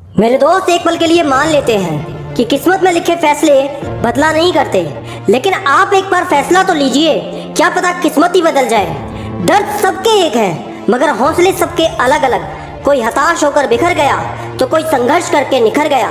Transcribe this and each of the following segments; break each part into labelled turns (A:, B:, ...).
A: मेरे दोस्त एक पल के लिए मान लेते हैं कि किस्मत में लिखे फैसले बदला नहीं करते, लेकिन आप एक बार फैसला तो लीजिए, क्या पता किस्मत ही बदल जाए। दर्द सबके एक है, मगर हौसले सबके अलग अलग। कोई हताश होकर बिखर गया तो कोई संघर्ष करके निखर गया।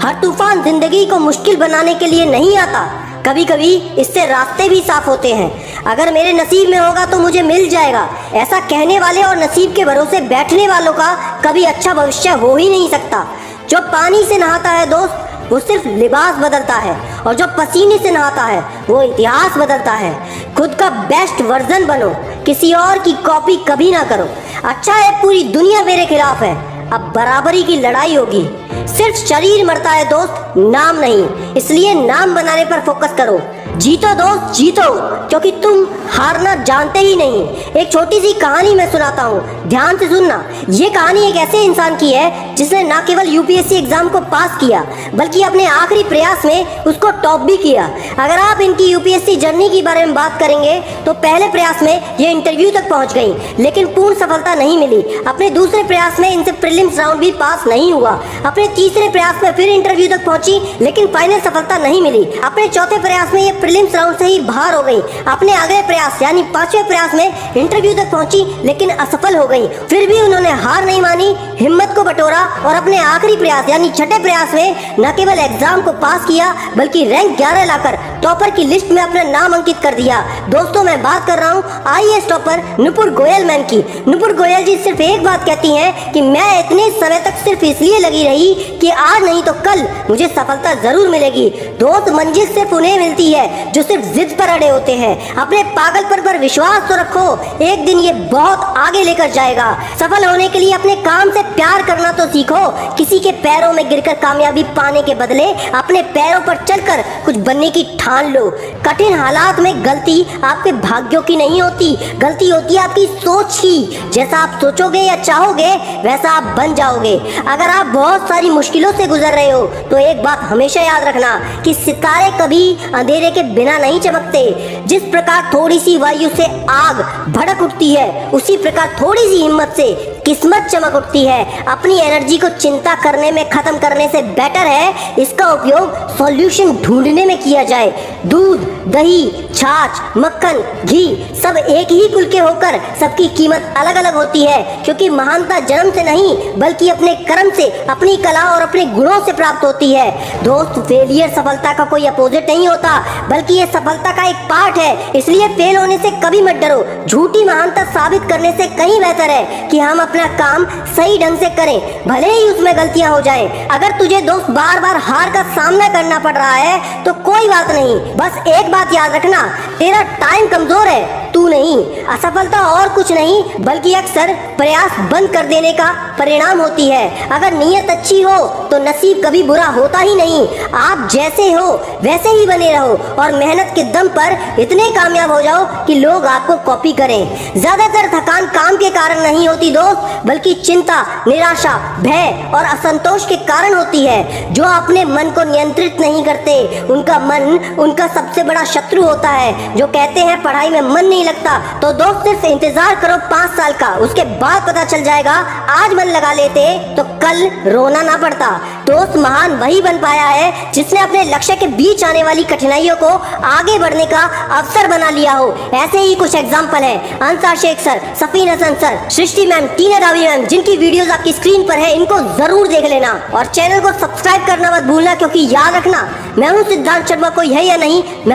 A: हर तूफान जिंदगी को मुश्किल बनाने के लिए नहीं आता, कभी कभी इससे रास्ते भी साफ होते हैं। अगर मेरे नसीब में होगा तो मुझे मिल जाएगा, ऐसा कहने वाले और नसीब के भरोसे बैठने वालों का कभी अच्छा भविष्य हो ही नहीं सकता। जो पानी से नहाता है दोस्त, वो सिर्फ लिबास बदलता है, और जो पसीने से नहाता है वो इतिहास बदलता है। खुद का बेस्ट वर्जन बनो, किसी और की कॉपी कभी ना करो। अच्छा है पूरी दुनिया मेरे खिलाफ है, अब बराबरी की लड़ाई होगी। सिर्फ शरीर मरता है दोस्त, नाम नहीं, इसलिए नाम बनाने पर फोकस करो। जीतो दोस्त जीतो, क्योंकि तुम हारना जानते ही नहीं। एक छोटी सी कहानी मैं सुनाता हूँ, ध्यान से सुनना। ये कहानी एक ऐसे इंसान की है जिसने न केवल यूपीएससी एग्जाम को पास किया, बल्कि अपने आखिरी प्रयास में उसको टॉप भी किया। अगर आप इनकी यूपीएससी जर्नी के बारे में बात करेंगे तो पहले प्रयास में ये इंटरव्यू तक पहुंच गई, लेकिन पूर्ण सफलता नहीं मिली। अपने दूसरे प्रयास में इनसे प्रीलिम्स राउंड भी पास नहीं हुआ। अपने तीसरे प्रयास में फिर इंटरव्यू तक पहुंची, लेकिन फाइनल सफलता नहीं मिली। अपने चौथे प्रयास में ये प्रीलिम्स राउंड से ही बाहर हो गई। अपने अगले प्रयास यानी पांचवें प्रयास में इंटरव्यू तक पहुंची, लेकिन असफल हो गई। फिर भी उन्होंने हार नहीं मानी, हिम्मत को बटोरा और अपने आखिरी प्रयास यानी छठे प्रयास में न केवल एग्जाम को पास किया, बल्कि रैंक 11 लाकर टॉपर की लिस्ट में अपना नाम अंकित कर दिया। दोस्तों, मैं बात कर रहा हूँ IAS topper Nupur Goyal ma'am की। नुपुर गोयल जी सिर्फ एक बात कहती हैं कि मैं इतने समय तक सिर्फ इसलिए लगी रही कि आज नहीं तो कल मुझे सफलता जरूर मिलेगी। दोस्त, मंजिल सिर्फ उन्हें मिलती है जो सिर्फ जिद पर अड़े होते हैं। अपने पागलपन पर विश्वास तो रखो, एक दिन ये बहुत आगे लेकर जाएगा। सफल होने के लिए अपने काम से प्यार करना तो सीखो। किसी के पैरों में गिरकर कामयाबी पाने के बदले अपने पैरों पर चलकर कुछ बनने की ठान लो। कठिन हालात में गलती आपके भाग्यों की नहीं होती, गलती होती है आपकी सोच की। जैसा आप सोचोगे या चाहोगे वैसा आप बन जाओगे। अगर आप बहुत सारी मुश्किलों से गुजर रहे हो तो एक बात हमेशा याद रखना कि सितारे कभी अंधेरे के बिना नहीं चमकते। जिस प्रकार थोड़ी सी वायु से आग भड़क उठती है, उसी प्रकार थोड़ी सी हिम्मत से किस्मत चमक उठती है। अपनी एनर्जी को चिंता करने में खत्म करने से बेटर है इसका उपयोग सॉल्यूशन ढूंढने में किया जाए। दूध, दही, छाछ, मक्खन, घी सब एक ही कुल के होकर सबकी कीमत अलग अलग होती है, क्योंकि महानता जन्म से नहीं बल्कि अपने कर्म से, अपनी कला और अपने गुणों से प्राप्त होती है। दोस्त, फेलियर सफलता का कोई अपोजिट नहीं होता, बल्कि ये सफलता का एक पार्ट है। इसलिए फेल होने से कभी मत डरो। झूठी महानता साबित करने से कहीं बेहतर है कि हम अपना काम सही ढंग से करें, भले ही उसमें गलतियां हो जाएं। अगर तुझे दोस्त बार बार हार का सामना करना पड़ रहा है तो कोई बात नहीं, बस एक बात याद रखना, तेरा टाइम कमजोर है, तू नहीं। असफलता और कुछ नहीं बल्कि अक्सर प्रयास बंद कर देने का परिणाम होती है। अगर नीयत अच्छी हो तो नसीब कभी बुरा होता ही नहीं। आप जैसे हो वैसे ही बने रहो और मेहनत के दम पर इतने कामयाब हो जाओ कि लोग आपको कॉपी करें। ज्यादातर थकान काम के कारण नहीं होती दोस्त, बल्कि चिंता, निराशा, भय और असंतोष के कारण होती है। जो अपने मन को नियंत्रित नहीं करते उनका मन उनका सबसे बड़ा शत्रु होता है। जो कहते हैं पढ़ाई में मन नहीं लगता, तो दोस्त सिर्फ इंतजार करो 5 साल का, उसके बाद पता चल जाएगा। आज मन लगा लेते तो कल रोना ना पड़ता। दोस्त, महान वही बन पाया है जिसने अपने लक्ष्य के बीच आने वाली कठिनाइयों को आगे बढ़ने का अवसर बना लिया हो। ऐसे ही कुछ एग्जाम्पल है अंसार शेख सर, सफीन हसन सर, सृष्टि मैम, टीना रावी मैम, जिनकी वीडियोस आपकी स्क्रीन पर है, इनको जरूर देख लेना और चैनल को सब्सक्राइब करना मत भूलना, क्योंकि याद रखना मैं हूँ सिद्धांत शर्मा, कोई है या नहीं, मैं